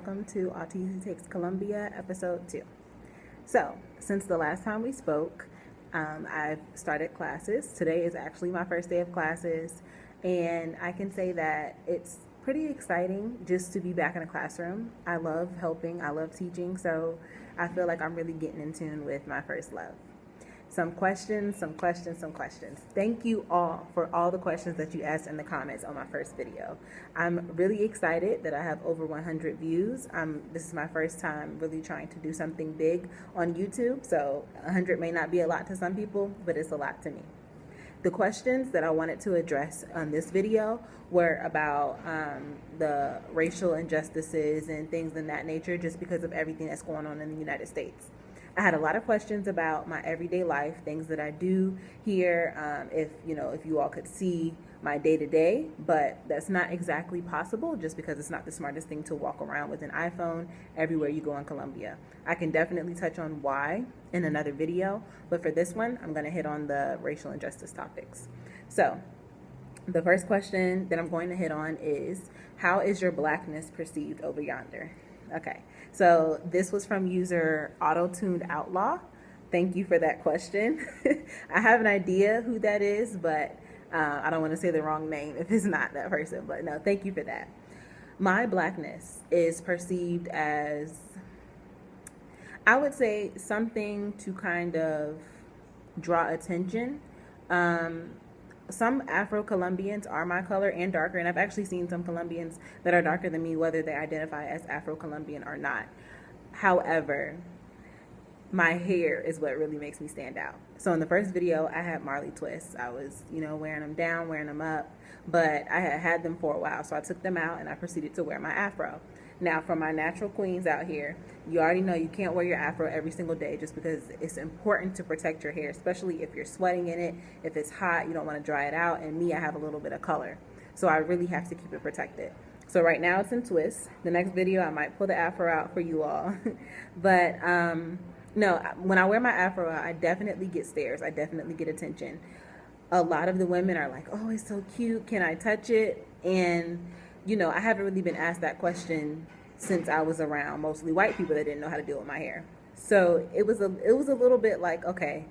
welcome to Auteezy Takes Colombia episode 2. So, since the last time we spoke, I've started classes. Today is actually my first day of classes, and I can say that it's pretty exciting just to be back in a classroom. I love helping, I love teaching, so I feel like I'm really getting in tune with my first love. Some questions. Thank you all for all the questions that you asked in the comments on my first video. I'm really excited that I have over 100 views. This is my first time really trying to do something big on YouTube, so 100 may not be a lot to some people, but it's a lot to me. The questions that I wanted to address on this video were about the racial injustices and things in that nature, just because of everything that's going on in the United States. I had a lot of questions about my everyday life, things that I do here, if you all could see my day-to-day, but that's not exactly possible just because it's not the smartest thing to walk around with an iPhone everywhere you go in Colombia. I can definitely touch on why in another video, but for this one, I'm gonna hit on the racial injustice topics. So, the first question that I'm going to hit on is, how is your blackness perceived over yonder? Okay, so this was from user AuteezyTakesColombia2. Thank you for that question. I have an idea who that is, but I don't want to say the wrong name if it's not that person, but no, thank you for that. My blackness is perceived as, I would say, something to kind of draw attention. Some Afro-Colombians are my color and darker, and I've actually seen some Colombians that are darker than me, whether they identify as Afro-Colombian or not. However, my hair is what really makes me stand out. So in the first video, I had Marley twists. I was, wearing them down, wearing them up, but I had them for a while, so I took them out and I proceeded to wear my afro. Now, for my natural queens out here, you already know you can't wear your afro every single day just because it's important to protect your hair, especially if you're sweating in it. If it's hot, you don't want to dry it out. And me, I have a little bit of color, so I really have to keep it protected. So right now it's in twists. The next video, I might pull the afro out for you all. But no, when I wear my afro out, I definitely get stares. I definitely get attention. A lot of the women are like, oh, it's so cute. Can I touch it? And I haven't really been asked that question since I was around mostly white people that didn't know how to deal with my hair. So it was a little bit like, okay,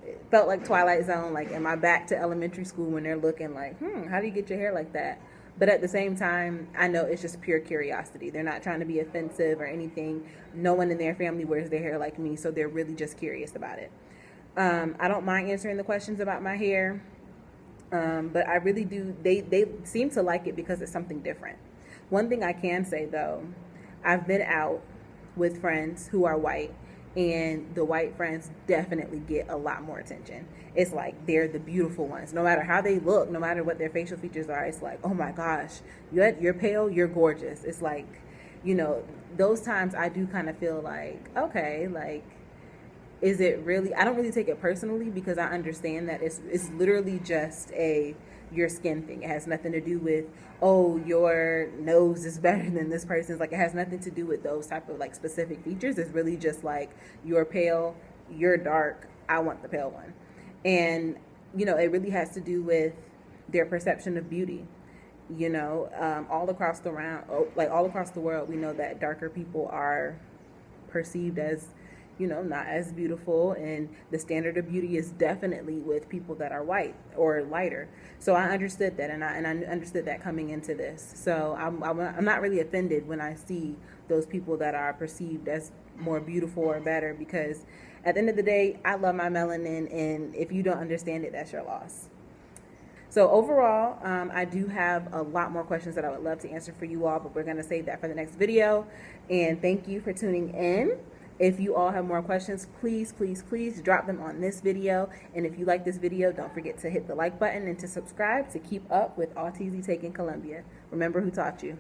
it felt like Twilight Zone, like, am I back to elementary school when they're looking like, how do you get your hair like that? But at the same time, I know it's just pure curiosity. They're not trying to be offensive or anything. No one in their family wears their hair like me, so they're really just curious about it. I don't mind answering the questions about my hair. But I really do, they seem to like it because it's something different. One thing I can say though, I've been out with friends who are white, and the white friends definitely get a lot more attention. It's like they're the beautiful ones. No matter how they look, no matter what their facial features are, it's like, oh my gosh, you're pale, you're gorgeous. It's like, those times I do kind of feel like, okay, like, is it really, I don't really take it personally because I understand that it's literally just your skin thing. It has nothing to do with, oh, your nose is better than this person's. Like, it has nothing to do with those type of like specific features. It's really just like, you're pale, you're dark, I want the pale one. And, it really has to do with their perception of beauty. All across the world, we know that darker people are perceived as not as beautiful, and the standard of beauty is definitely with people that are white or lighter. So I understood that, and I understood that coming into this. So I'm not really offended when I see those people that are perceived as more beautiful or better, because at the end of the day, I love my melanin, and if you don't understand it, that's your loss. So overall, I do have a lot more questions that I would love to answer for you all, but we're going to save that for the next video. And thank you for tuning in. If you all have more questions, please drop them on this video. And if you like this video, don't forget to hit the like button and to subscribe to keep up with Auteezy Taking Colombia. Remember who taught you.